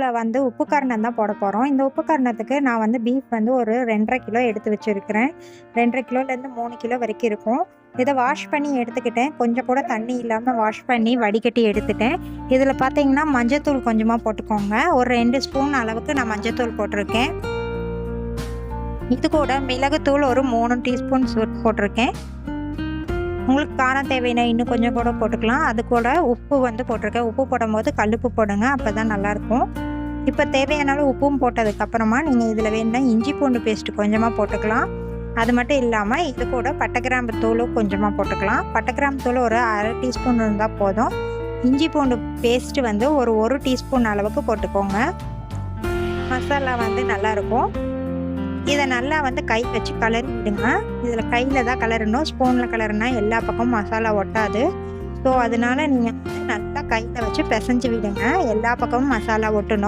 இதில் வந்து உப்பு காரணம் தான் போட போகிறோம். இந்த உப்பு காரணத்துக்கு நான் வந்து பீஃப் வந்து ஒரு 2.5 கிலோ எடுத்து வச்சுருக்கிறேன். 2.5 கிலோலேருந்து 3 கிலோ வரைக்கும் இருக்கும். இதை வாஷ் பண்ணி எடுத்துக்கிட்டேன். கொஞ்சம் கூட தண்ணி இல்லாமல் வாஷ் பண்ணி வடிகட்டி எடுத்துட்டேன். இதில் பார்த்தீங்கன்னா மஞ்சத்தூள் கொஞ்சமாக போட்டுக்கோங்க. ஒரு 2 ஸ்பூன் அளவுக்கு நான் மஞ்சத்தூள் போட்டிருக்கேன். இது கூட மிளகுத்தூள் ஒரு 3 டீஸ்பூன் போட்டிருக்கேன். உங்களுக்கு காரம் தேவைன்னா இன்னும் கொஞ்சம் கூட போட்டுக்கலாம். அது கூட உப்பு வந்து போட்டிருக்கேன். உப்பு போடும்போது கல்லுப்பு போடுங்க, அப்போ தான் நல்லாயிருக்கும். இப்போ தேவையான அளவு உப்பும் போட்டதுக்கப்புறமா நீங்கள் இதில் வேணுன்னா இஞ்சி பூண்டு பேஸ்ட்டு கொஞ்சமாக போட்டுக்கலாம். அது மட்டும் இல்லாமல் இது கூட பட்டை கிராம்பு தூளும் கொஞ்சமாக போட்டுக்கலாம். பட்டை கிராம்பு தூள் ஒரு 1/2 டீஸ்பூன் இருந்தால் போதும். இஞ்சி பூண்டு பேஸ்ட்டு வந்து ஒரு 1 டீஸ்பூன் அளவுக்கு போட்டுக்கோங்க. மசாலா வந்து நல்லாயிருக்கும். இதை நல்லா வந்து கை வச்சு கலரி விடுங்க. இதில் கையில் தான் கலரணும், ஸ்பூனில் கலருனா எல்லா பக்கமும் மசாலா ஒட்டாது. ஸோ அதனால நீங்கள் வந்து நல்லா கையில் வச்சு பிசைஞ்சு விடுங்க. எல்லா பக்கமும் மசாலா ஒட்டணும்.